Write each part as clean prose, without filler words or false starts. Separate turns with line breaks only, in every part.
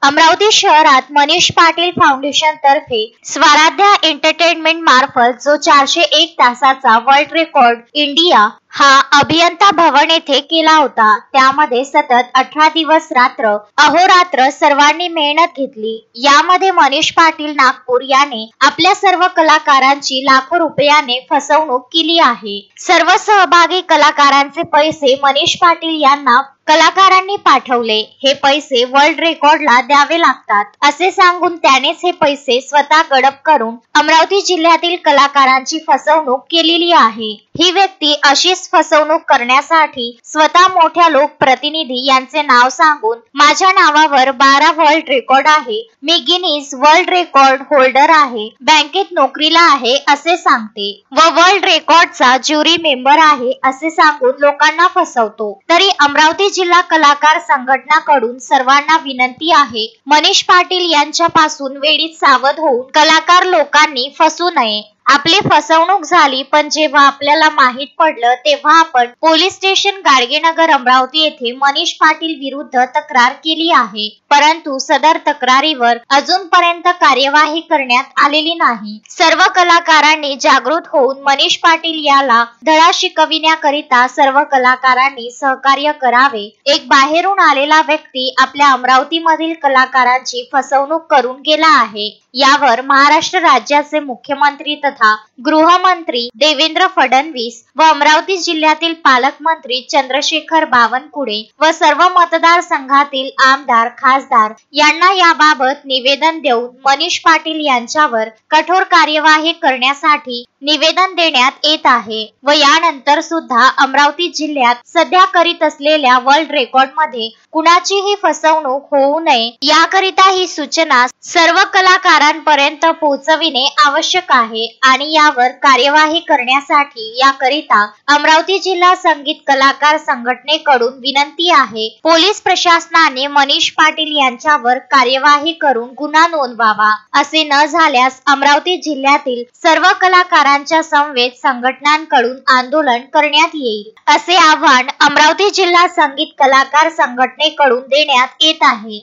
अमरावती शहरात मनीष पाटील फाउंडेशन तर्फे स्वराध्या एंटरटेनमेंट मार्फत जो 401 तासाचा वर्ल्ड रेकॉर्ड इंडिया हा अभियंता भवन येथे केला होता। त्यामध्ये सतत 18 दिवस रात्र अहोरात्र सर्वांनी मेहनत घेतली। यामध्ये मनीष पाटील नागपूर याने आपल्या सर्व कलाकारांची लाखो रुपयाने फसवणूक केली आहे। सर्व सहभागी कलाकारांचे पैसे मनीष पाटील यांना कलाकारांनी पाठवले। हे पैसे वर्ल्ड रेकॉर्डला द्यावे लागतात असे सांगून त्यानेच हे पैसे स्वतः गडप करून अमरावती जिल्ह्यातील कलाकारांची फसवणूक केलेली आहे। ही व्यक्ती अशीच फसवणूक करण्यासाठी स्वतः मोठ्या लोकप्रतिनिधी यांचे नाव सांगून माझ्या नावावर 12 वर्ल्ड रेकॉर्ड आहे, मी गिनीज वर्ल्ड रेकॉर्ड होल्डर आहे, बँकेत नोकरीला आहे असे सांगते व वर्ल्ड रेकॉर्डचा ज्युरी मेंबर आहे असे सांगून लोकांना फसवतो। तरी अमरावती जिल्हा कलाकार संघटनाकडून सर्वांना विनंती आहे, मनीष पाटील यांच्यापासून वेळीच सावध होऊन कलाकार लोकांनी फसू नये। आपली फसवणूक झाली, पण जेव्हा आपल्याला माहित पडलं तेव्हा आपण पोलीस स्टेशन गाडगेनगर अमरावती येथे मनीष पाटील विरुद्ध तक्रार केली आहे, परंतु सदर तक्रारीवर अजूनपर्यंत कार्यवाही करण्यात आलेली नाही। सर्व कलाकारांनी जागृत होऊन मनीष पाटील याला धडा शिकविण्याकरिता सर्व कलाकारांनी सहकार्य करावे। एक बाहेरून आलेला व्यक्ती आपल्या अमरावती मधील कलाकारांची फसवणूक करून गेला आहे। यावर महाराष्ट्र राज्याचे मुख्यमंत्री तथा गृहमंत्री देवेंद्र फडणवीस व अमरावती जिल्ह्यातील पालकमंत्री चंद्रशेखर बावनकुळे व सर्व मतदारसंघातील आमदार खासदार यांना याबाबत निवेदन देऊन मनीष पाटील यांच्यावर कठोर कार्यवाही करण्यासाठी निवेदन देण्यात येत आहे व यानंतर सुद्धा अमरावती जिल्ह्यात सध्या करीत असलेल्या वर्ल्ड रेकॉर्ड मध्ये कुणाचीही फसवणूक होऊ नये याकरिता ही सूचना सर्व कलाकारांपर्यंत पोहोचविणे आवश्यक आहे आणि यावर कार्यवाही करण्यासाठी याकरिता अमरावती जिल्हा संगीत कलाकार संघटनेकडून विनंती आहे। पोलीस प्रशासनाने मनीष पाटील यांच्यावर कार्यवाही करून गुन्हा नोंदवावा। असे न झाल्यास अमरावती जिल्ह्यातील सर्व कलाकारांच्या समवेत संघटनांकडून आंदोलन करण्यात येईल असे आवाहन अमरावती जिल्हा संगीत कलाकार संघटनेकडून देण्यात येत आहे।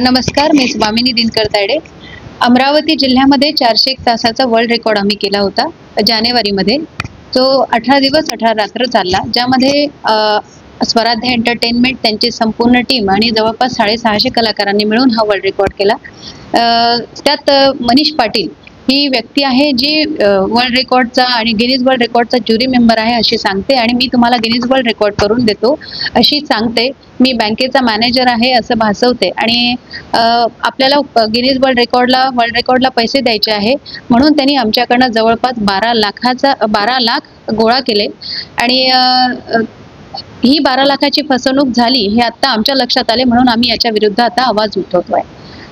नमस्कार, मी स्वामिनी दिनकर तायडे। अमरावती जिल्ह्यामध्ये 401 तासाचा वर्ल्ड रेकॉर्ड आम्ही केला होता जानेवारीमध्ये, जो 18 दिवस 18 रात्र चालला, ज्यामध्ये स्वराध्या एंटरटेनमेंट त्यांची संपूर्ण टीम आणि जवळपास 650 कलाकारांनी मिळून हा वर्ल्ड रेकॉर्ड केला। त्यात मनीष पाटील ही व्यक्ती आहे जी वर्ल्ड रेकॉर्डचा आणि गिनीज वर्ल्ड रेकॉर्डचा ज्युरी मेंबर आहे अशी सांगते आणि मी तुम्हाला गिनीज वर्ल्ड रेकॉर्ड करून देतो अशी सांगते। मी बँकेचा मॅनेजर आहे असं भासवते आणि आपल्याला गिनीज वर्ल्ड रेकॉर्डला पैसे द्यायचे आहे म्हणून त्यांनी आमच्याकडनं जवळपास 12 लाख गोळा केले आणि ही 12 लाखाची फसवणूक झाली हे आता आमच्या लक्षात आले, म्हणून आम्ही याच्या विरुद्ध आता आवाज उठवतोय।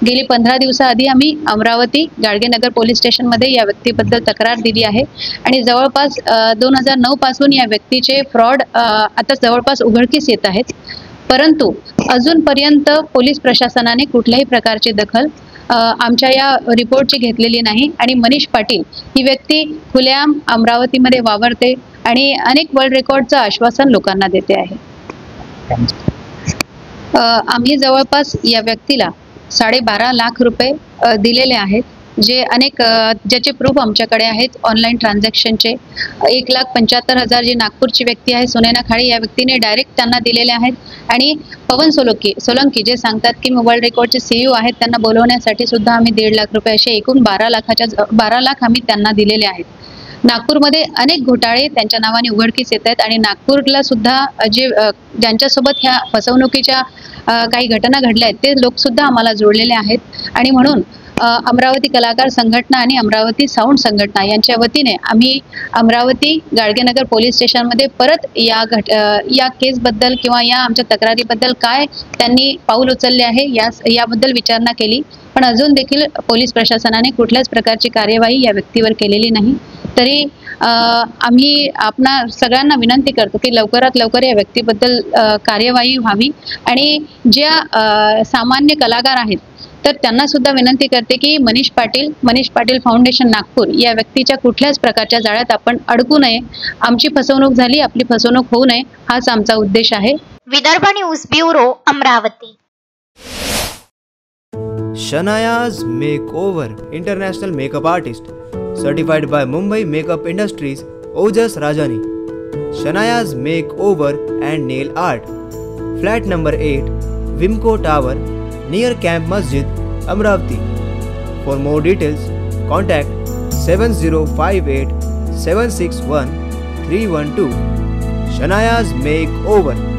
गेली 15 दिवसाआधी आम्ही अमरावती गाडगेनगर पोलीस स्टेशनमध्ये या व्यक्तीबद्दल तक्रार दिली आहे आणि जवळपास 2009 पासून या व्यक्तीचे फ्रॉड आता जवळपास उघडकीस येत आहेत, परंतु अजूनपर्यंत पोलीस प्रशासनाने कुठल्याही प्रकारची दखल आमच्या या रिपोर्टची घेतलेली नाही आणि मनीष पाटील ही व्यक्ती खुलेआम अमरावतीमध्ये वावरते आणि अनेक वर्ल्ड रेकॉर्डचं आश्वासन लोकांना देते आहे। आम्ही जवळपास या व्यक्तीला 12.5 लाख रुपये दिलेले आहेत, जे ज्याचे प्रूफ आमच्याकडे आहेत ऑनलाईन ट्रान्झॅक्शनचे। 1,75,000 जी नागपूरची व्यक्ती आहे सुनैना खाडे, या व्यक्तीने डायरेक्ट त्यांना दिलेले आहेत आणि पवन सोलंकी जे सांगतात की वर्ल्ड रेकॉर्डचे CEO आहेत त्यांना बोलवण्यासाठी सुद्धा आम्ही 1.5 लाख रुपये असे एकूण 12 लाख आम्ही त्यांना दिलेले आहेत। नागपूरमध्ये अनेक घोटाळे त्यांच्या नावाने उघडकीस येत आहेत आणि नागपूरला सुद्धा ज्यांच्यासोबत ह्या फसवणुकीच्या काही घटना घडल्या आहेत ते लोक सुद्धा आम्हाला जोडलेले आहेत आणि म्हणून अमरावती कलाकार संघटना आणि अमरावती साऊंड संघटना यांच्या वतीने आम्ही अमरावती गाडगेनगर पोलीस स्टेशनमध्ये परत या केसबद्दल किंवा या आमच्या तक्रारीबद्दल काय त्यांनी पाऊल उचलले आहे याबद्दल विचारणा केली, पण अजून देखील पोलीस प्रशासनाने कुठल्याच प्रकारची कार्यवाही या व्यक्तीवर केलेली नाही। तरी आम्ही आपणा सगळ्यांना विनंती करतो की लवकरात लवकर या व्यक्तीबद्दल कार्यवाही व्हावी आणि ज्या सामान्य कलाकार आहेत तर त्यांना सुद्धा विनंती करते की मनीष पाटील फाउंडेशन नागपूर या व्यक्तीच्या कुठल्याच प्रकारच्या जाळ्यात आपण अडकू नये। आमची फसवणूक झाली, आपली फसवणूक होऊ नये हाच आमचा उद्देश आहे।
Vidarbha news bureau, Amravati.
Shanaya's Makeover, International Makeup Artist, certified by Mumbai Makeup Industries, Ojas Rajani. Shanaya's Makeover and Nail Art, Flat number 8, Vimco Tower, near Camp Masjid, Amravati. For more details, contact 7058 761 312. Shanaya's Makeover.